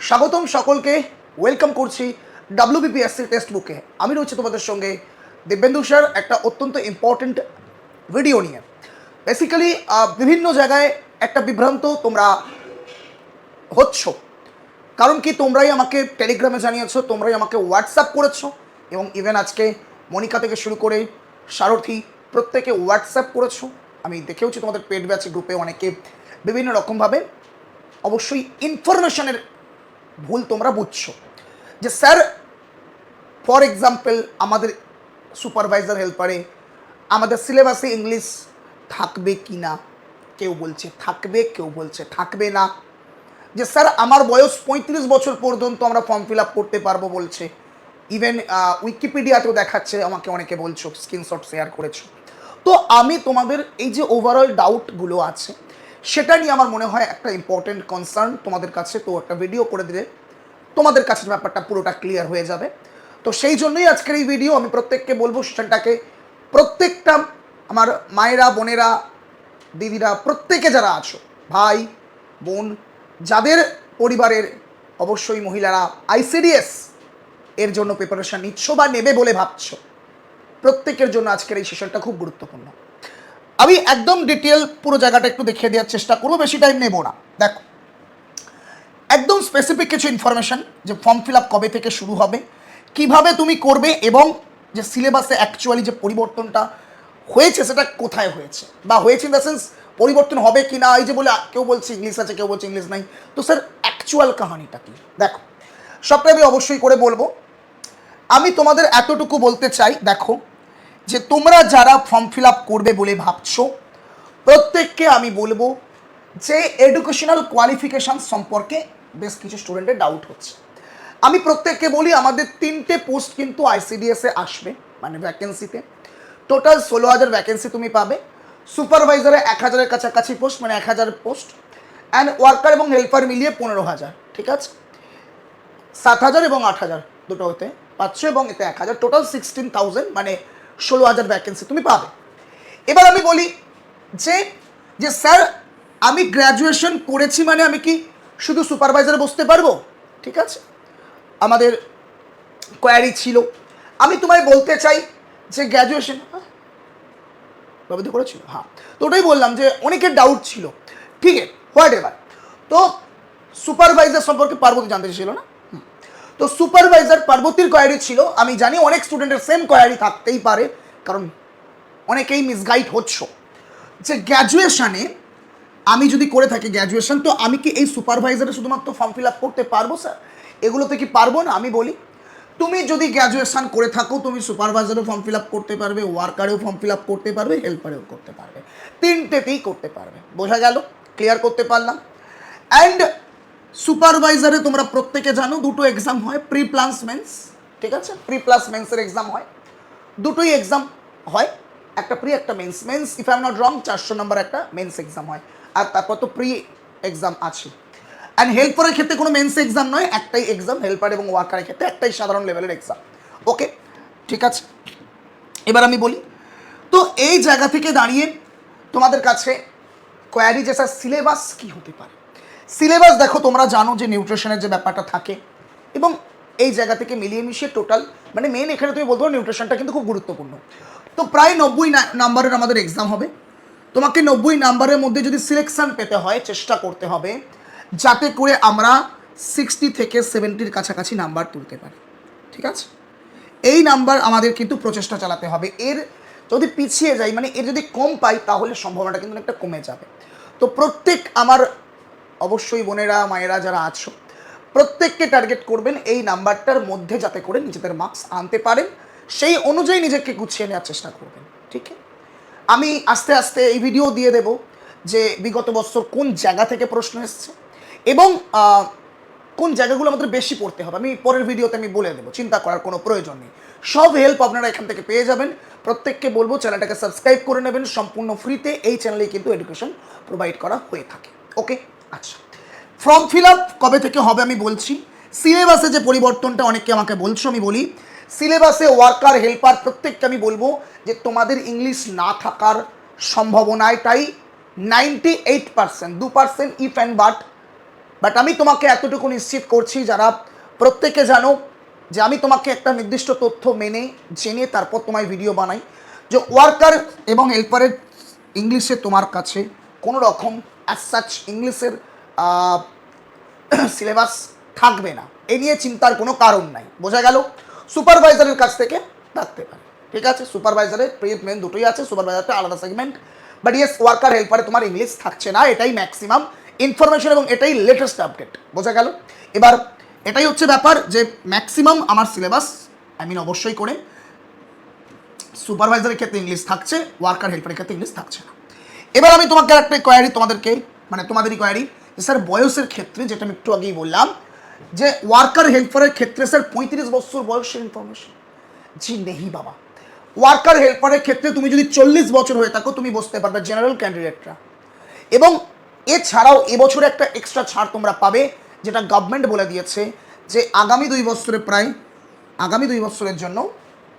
স্বাগতম সকলকে, ওয়েলকাম করছি WBPSC টেক্সট বুকে। আমি রয়েছি তোমাদের সঙ্গে দিব্যেন্দু স্যার একটা অত্যন্ত ইম্পর্টেন্ট ভিডিও নিয়ে। বেসিক্যালি বিভিন্ন জায়গায় একটা বিভ্রান্ত তোমরা হচ্ছ, কারণ কি তোমরাই আমাকে টেলিগ্রামে জানিয়েছো, তোমরাই আমাকে হোয়াটসঅ্যাপ করেছো, এবং ইভেন আজকে মনিকা থেকে শুরু করে সারথি প্রত্যেকে হোয়াটসঅ্যাপ করেছো। আমি দেখেওছি তোমাদের পেড ব্যাচ গ্রুপে অনেকে বিভিন্ন রকমভাবে অবশ্যই ইনফরমেশনের ভুল তোমরা বুঝছো যে স্যার ফর এক্সাম্পল আমাদের সুপারভাইজার হেল্পারে আমাদের সিলেবাসে ইংলিশ থাকবে কি না, কেউ বলছে থাকবে, কেউ বলছে থাকবে না। যে স্যার আমার বয়স 35 বছর পর্যন্ত আমরা ফর্ম ফিল আপ করতে পারবো বলছে, ইভেন উইকিপিডিয়াতেও দেখাচ্ছে, আমাকে অনেকে বলছো, স্ক্রিনশট শেয়ার করেছো। তো আমি তোমাদের এই যে ওভারঅল ডাউটগুলো আছে সেটা নিয়ে আমার মনে হয় একটা ইম্পর্টেন্ট কনসার্ন তোমাদের কাছে, তো একটা ভিডিও করে দিলে তোমাদের কাছে ব্যাপারটা পুরোটা ক্লিয়ার হয়ে যাবে। তো সেই জন্যই আজকের এই ভিডিও। আমি প্রত্যেককে বলবো সেশনটাকে, প্রত্যেকটা আমার মায়েরা, বোনেরা, দিদিরা, প্রত্যেকে যারা আছো, ভাই বোন, যাদের পরিবারের অবশ্যই মহিলারা ICDS এর জন্য প্রিপারেশন নিচ্ছ বা নেবে বলে ভাবছো, প্রত্যেকের জন্য আজকের এই সেশনটা খুব গুরুত্বপূর্ণ। আমি একদম ডিটেল পুরো জায়গাটা একটু দেখিয়ে দেওয়ার চেষ্টা করবো, বেশি টাইম নেব না। দেখো, একদম স্পেসিফিক কিছু ইনফরমেশন, যে ফর্ম ফিল আপ কবে থেকে শুরু হবে, কিভাবে তুমি করবে, এবং যে সিলেবাসে অ্যাকচুয়ালি যে পরিবর্তনটা হয়েছে সেটা কোথায় হয়েছে, বা হয়েছে ইন দ্য সেন্স পরিবর্তন হবে কি না। এই যে বলে কেউ বলছে ইংলিশ আছে, কেউ বলছে ইংলিশ নাই, তো স্যার অ্যাকচুয়াল কাহানিটা কি? দেখো, সবটাই আমি অবশ্যই করে বলবো। আমি তোমাদের এতটুকু বলতে চাই, দেখো, যে তোমরা যারা ফর্ম ফিল আপ করবে বলে ভাবছো, প্রত্যেককে আমি বলবো যে এডুকেশনাল কোয়ালিফিকেশান সম্পর্কে বেশ কিছু স্টুডেন্টের ডাউট হচ্ছে। আমি প্রত্যেককে বলি, আমাদের 3টে পোস্ট কিন্তু ICDS-এ আসবে, মানে ভ্যাকেন্সিতে টোটাল 16,000 ভ্যাকেন্সি তুমি পাবে। সুপারভাইজারে 1,000-এর কাছাকাছি পোস্ট, মানে 1,000 পোস্ট, অ্যান্ড ওয়ার্কার এবং হেল্পার মিলিয়ে 15,000, ঠিক আছে? 7,000 এবং 8,000 দুটো হতে পাচ্ছ, এবং এতে 1,000, টোটাল 16,000, মানে 16,000 ভ্যাকেন্সি তুমি পাবে। এবার আমি বলি যে যে স্যার আমি গ্র্যাজুয়েশন করেছি মানে আমি কি শুধু সুপারভাইজারে বসতে পারবো? ঠিক আছে, আমাদের কোয়ারি ছিল। আমি তোমায় বলতে চাই যে গ্র্যাজুয়েশন বাবুদি করেছিল, হ্যাঁ, তো ওটাই বললাম যে অনেকের ডাউট ছিল, ঠিক আছে, হোয়াট এভার। তো সুপারভাইজার সম্পর্কে পার্বতী জানতে ছিল না, তো সুপারভাইজার পার্বতীর কোয়ারি ছিল। আমি জানি অনেক স্টুডেন্টের সেম কোয়ারি থাকতেই পারে, কারণ অনেকেই মিসগাইড হচ্ছ যে গ্র্যাজুয়েশানে আমি যদি করে থাকি গ্র্যাজুয়েশন, তো আমি কি এই সুপারভাইজারে শুধুমাত্র ফর্ম ফিল আপ করতে পারবো স্যার? এগুলোতে কি পারবো না? আমি বলি, তুমি যদি গ্র্যাজুয়েশন করে থাকো, তুমি সুপারভাইজারেও ফর্ম ফিল আপ করতে পারবে, ওয়ার্কারেও ফর্ম ফিল আপ করতে পারবে, হেল্পারেও করতে পারবে, 3টেতেই করতে পারবে। বোঝা গেল? ক্লিয়ার করতে পারলাম? অ্যান্ড সুপারভাইজারে তোমরা প্রত্যেকে জানো দুটো এক্সাম হয়, প্রি প্লাস মেন্স, ঠিক আছে? প্রি প্লাস মেন্সের এক্সাম হয়, দুটোই এক্সাম হয়, একটা প্রি একটা mains. Mains if I am not wrong 400 নম্বর একটা মেন্স এক্সাম হয়, আর তারপর তো প্রি এক্সাম আছে। অ্যান্ড হেল্পারের ক্ষেত্রে কোনো মেন্স এক্সাম নয়, একটাই এক্সাম, হেল্পার এবং ওয়ার্কারের ক্ষেত্রে একটাই সাধারণ লেভেলের এক্সাম। ওকে, ঠিক আছে। এবার আমি বলি, তো এই জায়গা থেকে দাঁড়িয়ে তোমাদের কাছে কোয়ারি যে স্যার সিলেবাস কী হতে পারে। সিলেবাস দেখো, তোমরা জানো যে নিউট্রিশনের যে ব্যাপারটা থাকে, এবং এই জায়গা থেকে মিলিয়ে মিশিয়ে টোটাল, মানে মেন এখানে তুমি বলতে পারো নিউট্রিশনটা কিন্তু খুব গুরুত্বপূর্ণ। তো প্রায় 90 নাম্বারের আমাদের এক্সাম হবে। তোমাকে 90 নাম্বারের মধ্যে যদি সিলেকশান পেতে হয়, চেষ্টা করতে হবে যাতে করে আমরা 60 থেকে 70-র কাছাকাছি নাম্বার তুলতে পারি, ঠিক আছে? এই নাম্বার আমাদের কিন্তু প্রচেষ্টা চালাতে হবে। এর যদি পিছিয়ে যাই, মানে এর যদি কম পাই, তাহলে সম্ভাবনাটা কিন্তু একটা কমে যাবে। তো প্রত্যেক আমার অবশ্যই বোনেরা, মায়েরা যারা আছো, প্রত্যেককে টার্গেট করবেন এই নাম্বারটার মধ্যে, যাতে করে নিজেদের মার্কস আনতে পারেন, সেই অনুযায়ী নিজেকে গুছিয়ে নেওয়ার চেষ্টা করবেন, ঠিক আছে? আমি আস্তে আস্তে এই ভিডিও দিয়ে দেব যে বিগত বছর কোন জায়গা থেকে প্রশ্ন এসছে, এবং কোন জায়গাগুলো আমাদের বেশি পড়তে হবে, আমি পরের ভিডিওতে আমি বলে দেবো, চিন্তা করার কোনো প্রয়োজন নেই। সব হেল্প আপনারা এখান থেকে পেয়ে যাবেন। প্রত্যেককে বলবো চ্যানেলটাকে সাবস্ক্রাইব করে নেবেন, সম্পূর্ণ ফ্রিতে এই চ্যানেলে কিন্তু এডুকেশন প্রোভাইড করা হয়ে থাকে। ওকে, আচ্ছা, ফর্ম ফিল আপ কবে থেকে হবে আমি বলছি। সিলেবাসে যে পরিবর্তনটা অনেকে আমাকে বলছো, আমি বলি সিলেবাসে ওয়ার্কার, হেল্পার প্রত্যেককে আমি বলবো যে তোমাদের ইংলিশ না থাকার সম্ভাবনাটাই 98%, 2% ইফ অ্যান্ড বাট বাট আমি তোমাকে এতটুকু নিশ্চিত করছি, যারা প্রত্যেকে জানো যে আমি তোমাকে একটা নির্দিষ্ট তথ্য মেনে জেনে তারপর তোমায় ভিডিও বানাই, যে ওয়ার্কার এবং হেল্পারের ইংলিশে তোমার কাছে কোনো রকম অ্যাজ সাচ ইংলিশের সিলেবাস থাকবে না, এ নিয়ে চিন্তার কোনো কারণ নাই। বোঝা গেল? সুপারভাইজারের কাছ থেকে থাকতে পারে, ঠিক আছে? সুপারভাইজারের প্রিয় মেন দুটোই আছে, সুপারভাইজারটা আলাদা সেগমেন্ট, বাট ইয়েস ওয়ার্কার হেল্পারে তোমার ইংলিশ থাকছে না, এটাই ম্যাক্সিমাম ইনফরমেশন এবং এটাই লেটেস্ট আপডেট। বোঝা গেল? এবার এটাই হচ্ছে ব্যাপার যে ম্যাক্সিমাম আমার সিলেবাস অবশ্যই করে সুপারভাইজারের ক্ষেত্রে ইংলিশ থাকছে, ওয়ার্কার হেল্পারের ক্ষেত্রে ইংলিশ থাকছে না। এবার আমি তোমাকে একটা কোয়ারি তোমাদেরকে, মানে তোমাদেরই কোয়ারি, যে স্যার বয়সের ক্ষেত্রে, যেটা আমি একটু আগেই বললাম যে ওয়ার্কার হেল্পারের ক্ষেত্রে স্যার 35 বছর বয়সের ইনফরমেশন, জি নেই বাবা। ওয়ার্কার হেল্পারের ক্ষেত্রে তুমি যদি 40 বছর হয়ে থাকো তুমি বসতে পারবে, জেনারেল ক্যান্ডিডেটরা। এবং এছাড়াও এবছরে একটা এক্সট্রা ছাড় তোমরা পাবে, যেটা গভর্নমেন্ট বলে দিয়েছে যে আগামী 2 বছরে, প্রায় আগামী 2 বছরের জন্য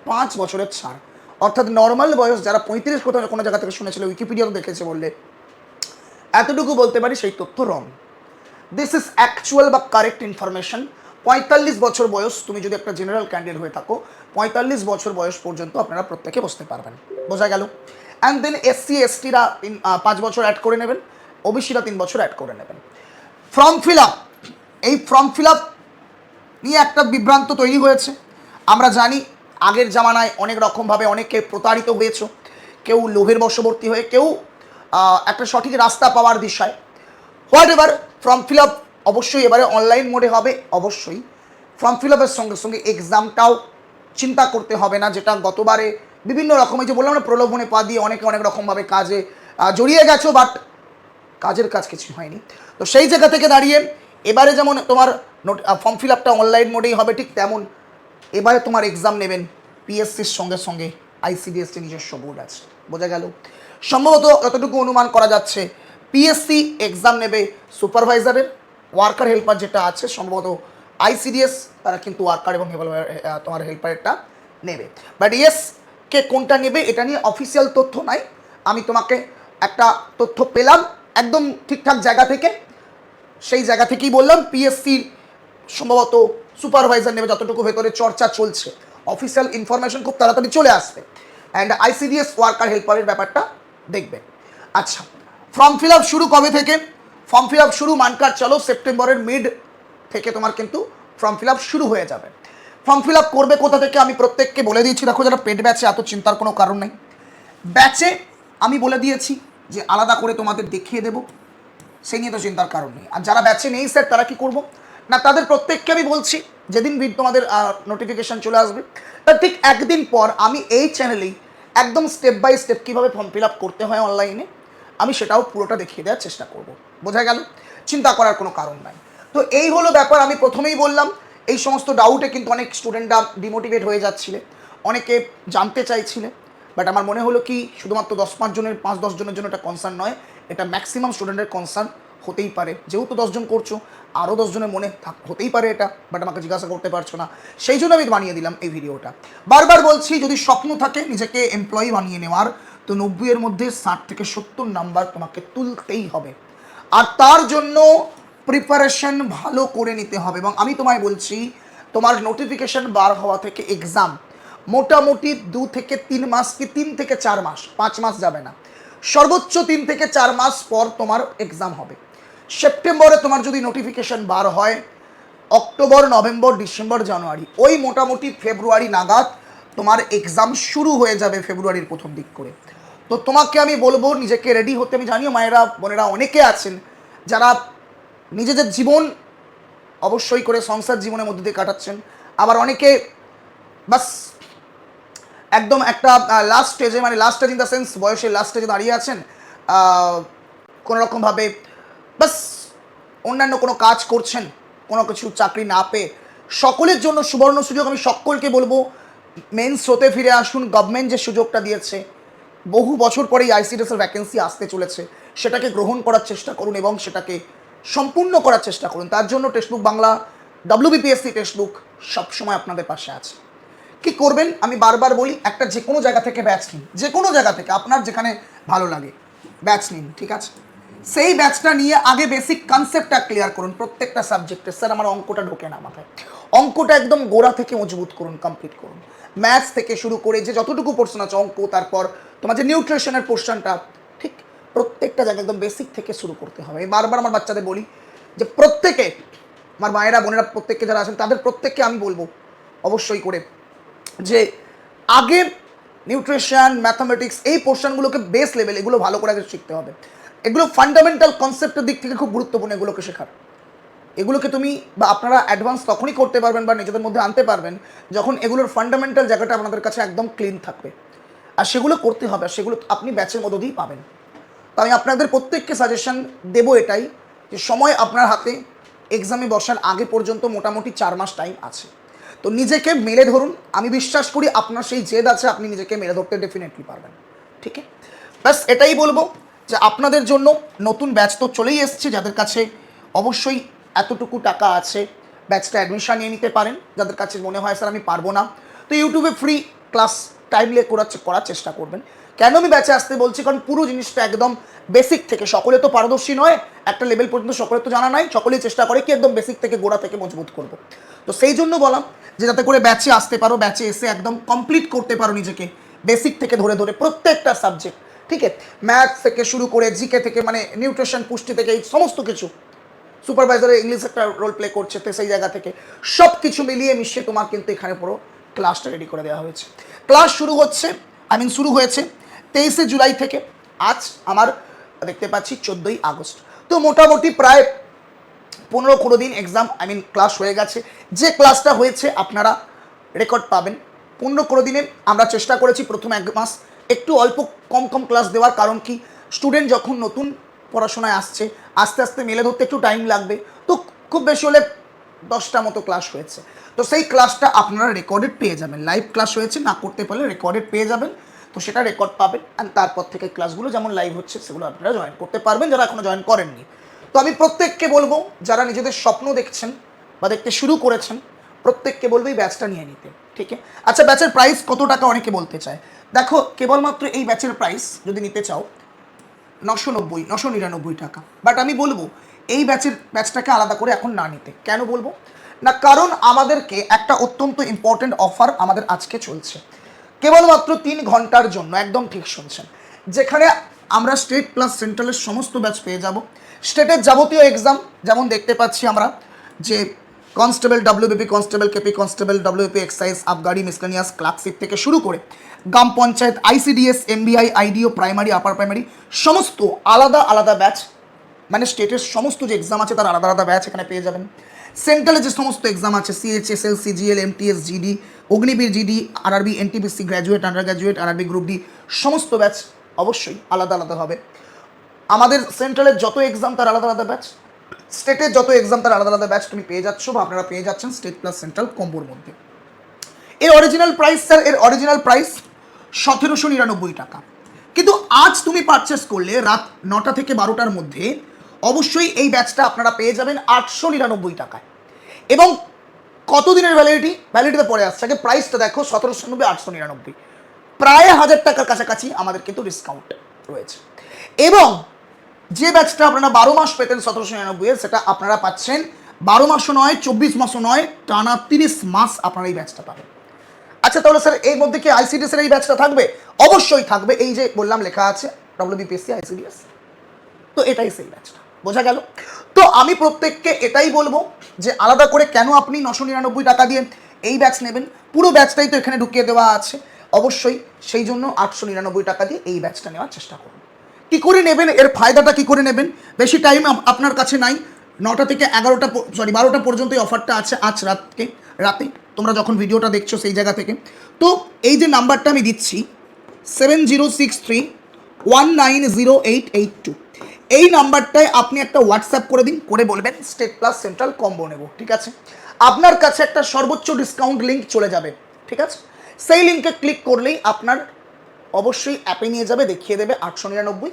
5 বছরের ছাড়। অর্থাৎ নর্মাল বয়স যারা 35 কোথাও কোনো জায়গা থেকে শুনেছিল, উইকিপিডিয়াতে দেখেছে বললে এতটুকু বলতে পারি সেই তথ্য রং। দিস ইজ অ্যাকচুয়াল বা কারেক্ট ইনফরমেশন। 45 বছর বয়স তুমি যদি একটা জেনারেল ক্যান্ডিডেট হয়ে থাকো, 45 বছর বয়স পর্যন্ত আপনারা প্রত্যেকে বসতে পারবেন। বোঝা গেল? অ্যান্ড দেন এসসি এসটিরা 5 বছর অ্যাড করে নেবেন, ওবিসিরা 3 বছর অ্যাড করে নেবেন। ফর্ম ফিল আপ, এই ফর্ম ফিল আপ নিয়ে একটা বিভ্রান্ত তৈরি হয়েছে। আমরা জানি আগের জামানায় অনেক রকমভাবে অনেকে প্রতারিত হয়েছে, কেউ লোভের বশবর্তী হয়ে, কেউ একটা সঠিক রাস্তা পাওয়ার দিশায়। Whatever, form fill up অবশ্যই এবারে অনলাইন মোডে হবে। অবশ্যই ফর্ম ফিল আপের সঙ্গে সঙ্গে এক্সামটাও চিন্তা করতে হবে না, যেটা গতবারে বিভিন্ন রকমের, যে বললাম না, প্রলোভনে পা দিয়ে অনেকে অনেক রকমভাবে কাজে জড়িয়ে গেছো, বাট কাজের কাজ কিছু হয়নি। তো সেই জায়গা থেকে দাঁড়িয়ে এবারে যেমন তোমার ফর্ম ফিল আপটা অনলাইন মোডেই হবে, ঠিক তেমন এবারে তোমার এক্সাম নেবেন পিএসসির সঙ্গে সঙ্গে আইসিডিএসটি নিজস্ব বোর্ড আছে। বোঝা গেল? সম্ভবত যতটুকু অনুমান করা যাচ্ছে পিএসসি এক্সাম নেবে সুপারভাইজারের, ওয়ার্কার হেল্পার যেটা আছে সম্ভবত আইসিডিএস তারা কিন্তু ওয়ার্কার এবং তোমার হেল্পারেরটা নেবে। বাট ইয়েস, কে কোনটা নেবে এটা নিয়ে অফিসিয়াল তথ্য নাই, আমি তোমাকে একটা তথ্য পেলাম একদম ঠিকঠাক জায়গা থেকে, সেই জায়গা থেকেই বললাম পিএসসি সম্ভবত সুপারভাইজার নেবে, যতটুকু ভেতরে চর্চা চলছে। অফিসিয়াল ইনফরমেশন খুব তাড়াতাড়ি চলে আসবে। অ্যান্ড আইসিডিএস ওয়ার্কার হেল্পারের ব্যাপারটা দেখবে। আচ্ছা, ফর্ম ফিল আপ শুরু কবে থেকে? ফর্ম ফিল আপ শুরু মানকার চলো সেপ্টেম্বরের মিড থেকে তোমার কিন্তু ফর্ম ফিল আপ শুরু হয়ে যাবে। ফর্ম ফিল আপ করবে কোথা থেকে আমি প্রত্যেককে বলে দিয়েছি। দেখো, যারা পেড ব্যাচে এত চিন্তার কোনো কারণ নেই। ব্যাচে আমি বলে দিয়েছি যে আলাদা করে তোমাদের দেখিয়ে দেবো, সেই নিয়ে তো চিন্তার কারণ নেই। আর যারা ব্যাচে নেই স্যার তারা কি করবো না, তাদের প্রত্যেককে আমি বলছি যেদিন তোমাদের নোটিফিকেশান চলে আসবে তার ঠিক একদিন পর আমি এই চ্যানেলেই একদম স্টেপ বাই স্টেপ কীভাবে ফর্ম ফিল আপ করতে হয় অনলাইনে, আমি সেটাও পুরোটা দেখিয়ে দেওয়ার চেষ্টা করব। বোঝা গেল? চিন্তা করার কোনো কারণ নাই। তো এই হলো ব্যাপার। আমি প্রথমেই বললাম এই সমস্ত ডাউটে কিন্তু অনেক স্টুডেন্টরা ডিমোটিভেট হয়ে যাচ্ছিলে, অনেকে জানতে চাইছিলে, বাট আমার মনে হলো কি শুধুমাত্র 10-5 জনের 5-10 জনের জন্য এটা কনসার্ন নয়, এটা ম্যাক্সিমাম স্টুডেন্টের কনসার্ন হতেই পারে। যেহেতু 10 জন করছো, আরও 10 জনের মনে হতেই পারে এটা, বাট আমাকে জিজ্ঞাসা করতে পারছো না, সেই জন্য আমি বানিয়ে দিলাম এই ভিডিওটা। বারবার বলছি, যদি স্বপ্ন থাকে নিজেকে এমপ্লয়ি বানিয়ে নেওয়ার, তো 90-এর মধ্যে 60 থেকে 70 নাম্বার তোমাকে তুলতেই হবে। আর তার জন্য প্রিপারেশন ভালো করে নিতে হবে। এবং আমি তোমায় বলছি, তোমার নোটিফিকেশান বার হওয়া থেকে এক্সাম মোটামুটি 2 থেকে 3 মাস, কি 3 থেকে 4 মাস, 5 মাস যাবে না, সর্বোচ্চ 3 থেকে 4 মাস পর তোমার এক্সাম হবে। সেপ্টেম্বরে তোমার যদি নোটিফিকেশান বার হয়, অক্টোবর, নভেম্বর, ডিসেম্বর, জানুয়ারি, ওই মোটামুটি ফেব্রুয়ারি নাগাদ তোমার এক্সাম শুরু হয়ে যাবে, ফেব্রুয়ারির প্রথম দিক করে। তো তোমাকে আমি বলবো নিজেকে রেডি হতে। আমি জানিও মায়েরা বোনেরা অনেকে আছেন যারা নিজেদের জীবন অবশ্যই করে সংসার জীবনের মধ্যে দিয়ে কাটাচ্ছেন, আবার অনেকে বাস একদম একটা লাস্ট স্টেজে, মানে last stage in the sense বয়সের লাস্ট স্টেজে দাঁড়িয়ে আছেন, কোনোরকমভাবে বাস অন্যান্য কোনো কাজ করছেন, কোনো কিছু চাকরি না পেয়ে। সকলের জন্য সুবর্ণ সুযোগ। আমি সকলকে বলবো মেন্স হতে ফিরে আসুন। গভর্নমেন্ট যে সুযোগটা দিয়েছে, বহু বছর পরে এই আইসিডিএসের ভ্যাকেন্সি আসতে চলেছে, সেটাকে গ্রহণ করার চেষ্টা করুন এবং সেটাকে সম্পূর্ণ করার চেষ্টা করুন। তার জন্য টেক্সটবুক বাংলা, WBPSC টেক্সটবুক সবসময় আপনাদের পাশে আছে। কি করবেন আমি বারবার বলি, একটা যে কোনো জায়গা থেকে ব্যাচ নিন, যে কোনো জায়গা থেকে আপনার যেখানে ভালো লাগে ব্যাচ নিন, ঠিক আছে? সেই ব্যাচটা নিয়ে আগে বেসিক কনসেপ্টটা ক্লিয়ার করুন প্রত্যেকটা সাবজেক্টে। স্যার আমার অঙ্কটা ঢোকে না মাথায়, অঙ্কটা একদম গোড়া থেকে মজবুত করুন, কমপ্লিট করুন। ম্যাথস থেকে শুরু করে যে যতটুকু পোর্শন আছে অঙ্ক, তারপর তোমার যে নিউট্রিশনের পোর্শনটা, ঠিক প্রত্যেকটা জায়গায় একদম বেসিক থেকে শুরু করতে হবে। আমি বারবার আমার বাচ্চাদের বলি যে প্রত্যেকে, আমার মায়েরা বোনেরা প্রত্যেককে যারা আছেন তাদের প্রত্যেককে আমি বলবো অবশ্যই করে যে আগে নিউট্রিশন, ম্যাথামেটিক্স এই পোর্শনগুলোকে বেস লেভেল এগুলো ভালো করে আগে শিখতে হবে। এগুলো ফান্ডামেন্টাল কনসেপ্টের দিক থেকে খুব গুরুত্বপূর্ণ এগুলোকে শেখার। এগুলোকে তুমি বা আপনারা অ্যাডভান্স তখনই করতে পারবেন বা নিজেদের মধ্যে আনতে পারবেন যখন এগুলোর ফান্ডামেন্টাল জায়গাটা আপনাদের কাছে একদম ক্লিন থাকবে। আর সেগুলো করতে হবে, আর সেগুলো আপনি ব্যাচের মধ্য দিয়েই পাবেন। তো আমি আপনাদের প্রত্যেককে সাজেশন দেবো এটাই যে সময় আপনার হাতে এক্সামে বসার আগে পর্যন্ত মোটামুটি 4 মাস টাইম আছে। তো নিজেকে মেলে ধরুন, আমি বিশ্বাস করি আপনার সেই জেদ আছে, আপনি নিজেকে মেলে ধরতে ডেফিনেটলি পারবেন। ঠিক আছে, ব্যাস এটাই বলবো যে আপনাদের জন্য নতুন ব্যাচ তো চলেই এসছে, যাদের কাছে অবশ্যই এতটুকু টাকা আছে ব্যাচটা অ্যাডমিশন নিয়ে নিতে পারেন। যাদের কাছে মনে হয় স্যার আমি পারবো না, তো ইউটিউবে ফ্রি ক্লাস টাইমলে করার চেষ্টা করবেন। কেন আমি ব্যাচে আসতে বলছি, কারণ পুরো জিনিসটা একদম বেসিক থেকে, সকলে তো পারদর্শী নয়, একটা লেভেল পর্যন্ত সকলে তো জানা নাই, সকলেই চেষ্টা করে কি একদম বেসিক থেকে গোড়া থেকে মজবুত করব। তো সেই জন্য বললাম যে যাতে করে ব্যাচে আসতে পারো, ব্যাচে এসে একদম কমপ্লিট করতে পারো নিজেকে বেসিক থেকে ধরে ধরে প্রত্যেকটা সাবজেক্ট। ঠিক আছে, ম্যাথ থেকে শুরু করে জিকে থেকে মানে নিউট্রিশন, পুষ্টি থেকে এই সমস্ত কিছু, সুপারভাইজারে ইংলিশ একটা রোল প্লে করছে, তো সেই জায়গা থেকে সব কিছু মিলিয়ে মিশিয়ে তোমার কিন্তু এখানে পুরো ক্লাসটা রেডি করে দেওয়া হয়েছে। ক্লাস শুরু শুরু হয়েছে 23শে জুলাই থেকে। আজ আমার দেখতে পাচ্ছি 14ই আগস্ট। তো মোটামুটি প্রায় 15-20 দিন এক্সাম ক্লাস হয়ে গেছে। যে ক্লাসটা হয়েছে আপনারা রেকর্ড পাবেন। 15-20 দিনে আমরা চেষ্টা করেছি প্রথম 1 মাস একটু অল্প কম ক্লাস দেওয়ার, কারণ কি স্টুডেন্ট যখন নতুন পড়াশোনায় আসছে আস্তে আস্তে মেলে ধরতে একটু টাইম লাগবে। তো খুব বেশি হলে 10টা মতো ক্লাস হয়েছে। তো সেই ক্লাসটা আপনারা রেকর্ডেড পেয়ে যাবেন, লাইভ ক্লাস হয়েছে না করতে পারলে রেকর্ডেড পেয়ে যাবেন। তো সেটা রেকর্ড পাবেন, অ্যান্ড তারপর থেকে ক্লাসগুলো যেমন লাইভ হচ্ছে সেগুলো আপনারা জয়েন করতে পারবেন যারা এখনও জয়েন করেননি। তো আমি প্রত্যেককে বলবো যারা নিজেদের স্বপ্ন দেখছেন বা দেখতে শুরু করেছেন, প্রত্যেককে বলবো এই ব্যাচটা নিয়ে নিতে। ঠিক আছে, আচ্ছা ব্যাচের প্রাইস কত টাকা অনেকে বলতে চায়। দেখো কেবলমাত্র এই ব্যাচের প্রাইস যদি নিতে চাও 999 টাকা। বাট আমি বলবো এই ব্যাচটাকে আলাদা করে এখন না নিতে। কেন বলবো না, কারণ আমাদেরকে একটা অত্যন্ত ইম্পর্টেন্ট অফার আমাদের আজকে চলছে কেবলমাত্র 3 ঘন্টার জন্য। একদম ঠিক শুনছেন, যেখানে আমরা স্টেট প্লাস সেন্ট্রালের সমস্ত ব্যাচ পেয়ে যাব। স্টেটের যাবতীয় এক্সাম যেমন দেখতে পাচ্ছি আমরা যে constable, WBP constable, KP constable, WBP excise, আবগারি, মিসলেনিয়াস, ক্লার্কশিপ থেকে শুরু করে গ্রাম panchayat, ICDS, MBI, IDO, primary, upper primary সমস্ত আলাদা আলাদা ব্যাচ, মানে স্টেটের সমস্ত যে এক্সাম আছে তার আলাদা আলাদা ব্যাচ এখানে পেয়ে যাবেন। সেন্ট্রালে যে সমস্ত এক্সাম আছে CHSL, CGL, MTS, GD, Agniveer, GD, RRB, NTPC, graduate, under graduate, RRB group D সমস্ত ব্যাচ অবশ্যই আলাদা আলাদা হবে। আমাদের সেন্ট্রালের যত এক্সাম তার আলাদা আলাদা ব্যাচ, স্টেটের যত এক্সাম তার আলাদা আলাদা ব্যাচ তুমি পেয়ে যাচ্ছ বা আপনারা পেয়ে যাচ্ছেন স্টেট প্লাস সেন্ট্রাল কম্বোর মধ্যে। এর অরিজিনাল প্রাইস স্যার, এর অরিজিনাল প্রাইস 1799 টাকা। কিন্তু আজ তুমি পারচেস করলে রাত 9টা থেকে 12টার মধ্যে অবশ্যই এই ব্যাচটা আপনারা পেয়ে যাবেন 899 টাকায়। এবং কত দিনের ভ্যালিডিটিতে পরে আসছে, আগে প্রাইসটা দেখো 1799, 899, প্রায় 1000 টাকার কাছাকাছি আমাদের কিন্তু ডিসকাউন্ট রয়েছে। এবং যে ব্যাচটা আপনারা 12 মাস পেতেন 1799 সেটা আপনারা পাচ্ছেন 12 মাসও নয়, 24 মাসও নয়, টানা 30 মাস আপনারা এই ব্যাচটা পাবেন। আচ্ছা তাহলে স্যার এর মধ্যে কি ICDS এর এই ব্যাচটা থাকবে? অবশ্যই থাকবে। এই যে বললাম লেখা আছে WBPSC ICDS, তো এটাই সেই ব্যাচটা, বোঝা গেল? তো আমি প্রত্যেককে এটাই বলবো যে আলাদা করে কেন আপনি 999 টাকা দিয়ে এই ব্যাচ নেবেন, পুরো ব্যাচটাই তো এখানে ঢুকিয়ে দেওয়া আছে। অবশ্যই সেই জন্য 899 টাকা দিয়ে এই ব্যাচটা নেওয়ার চেষ্টা করুন। কী করে নেবেন, এর ফায়দাটা কী করে নেবেন? বেশি টাইম আপনার কাছে নাই, 9টা থেকে 12টা পর্যন্ত এই অফারটা আছে আজ রাতে তোমরা যখন ভিডিওটা দেখছো সেই জায়গা থেকে। তো এই যে নাম্বারটা আমি দিচ্ছি 7063190882, এই নাম্বারটায় আপনি একটা হোয়াটসঅ্যাপ করে দিন, করে বলবেন স্টেট প্লাস সেন্ট্রাল কম্বো নেব। ঠিক আছে, আপনার কাছে একটা সর্বোচ্চ ডিসকাউন্ট লিঙ্ক চলে যাবে। ঠিক আছে, সেই লিঙ্কে ক্লিক করলেই আপনার অবশ্যই অ্যাপে নিয়ে যাবে, দেখিয়ে দেবে 899,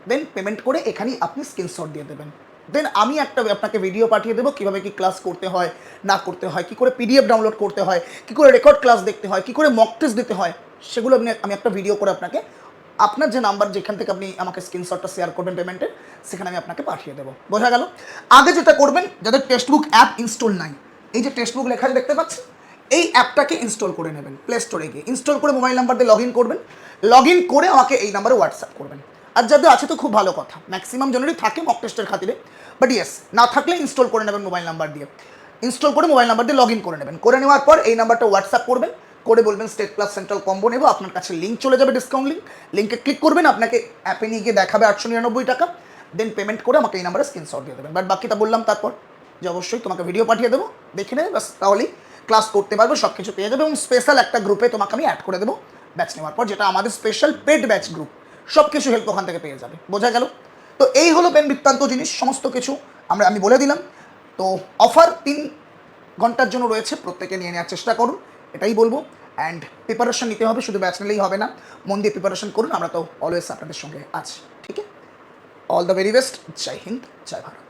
দেন পেমেন্ট করে এখানেই আপনি স্ক্রিনশট দিয়ে দেবেন। দেন আমি আপনাকে ভিডিও পাঠিয়ে দেবো কীভাবে কি ক্লাস করতে হয় না করতে হয়, কী করে PDF ডাউনলোড করতে হয়, কী করে রেকর্ড ক্লাস দেখতে হয়, কী করে মক টেস্ট দিতে হয়, সেগুলো আমি একটা ভিডিও করে আপনাকে আপনার যে নাম্বার যেখান থেকে আপনি আমাকে স্ক্রিনশটটা শেয়ার করবেন পেমেন্টের, সেখানে আমি আপনাকে পাঠিয়ে দেবো। বোঝা গেল? আগে যেটা করবেন, যাদের টেক্সট বুক অ্যাপ ইনস্টল নাই, এই যে টেক্সট বুক লেখা দেখতে পাচ্ছেন, এই অ্যাপটাকে ইনস্টল করে নেবেন প্লে স্টোরে গিয়ে। ইনস্টল করে মোবাইল নাম্বার দিয়ে লগ ইন করবেন, লগ ইন করে আমাকে এই নাম্বারে হোয়াটসঅ্যাপ করবেন। আর যাদের আছে তো খুব ভালো কথা, ম্যাক্সিমাম জনেরই থাকে মক টেস্টের খাতিরে, বাট ইয়েস না থাকলে ইনস্টল করে নেবেন মোবাইল নাম্বার দিয়ে। ইনস্টল করে মোবাইল নাম্বার দিয়ে লগ ইন করে নেবেন। করে নেওয়ার পর এই নাম্বারটা হোয়াটসঅ্যাপ করবেন, করে বলবেন স্টেট প্লাস সেন্ট্রাল কম্বো নেবো। আপনার কাছে লিঙ্ক চলে যাবে, ডিসকাউন্ট লিঙ্ক, লিঙ্কে ক্লিক করবেন, আপনাকে অ্যাপে নিয়ে গিয়ে দেখাবে 899 টাকা, দেন পেমেন্ট করে আমাকে এই নাম্বারে স্ক্রিনশট দিয়ে দেবেন। বাট বাকিটা বললাম তারপর যে অবশ্যই তোমাকে ভিডিও পাঠিয়ে দেবো, দেখে নেবে বাস, তাহলেই ক্লাস করতে পারবে, সব কিছু পেয়ে যাবে। এবং স্পেশাল একটা গ্রুপে তোমাকে আমি অ্যাড করে দেবো ব্যাচ নেওয়ার পর, যেটা আমাদের স্পেশাল পেড ব্যাচ গ্রুপ। সব কিছু হেল্প ওখান থেকে পেয়ে যাবে। বোঝা গেল? তো এই হলো পেন বৃত্তান্ত জিনিস, সমস্ত কিছু আমি বলে দিলাম। তো অফার 3 ঘন্টার জন্য রয়েছে, প্রত্যেকে নিয়ে নেওয়ার চেষ্টা করুন, এটাই বলবো। অ্যান্ড প্রিপারেশন নিতে হবে, শুধু ব্যাচ নিলেই হবে না, মন দিয়ে প্রিপারেশন করুন, আমরা তো অলওয়েজ আপনাদের সঙ্গে আছি। ঠিক আছে? All the very best. জয় হিন্দ, জয় ভারত।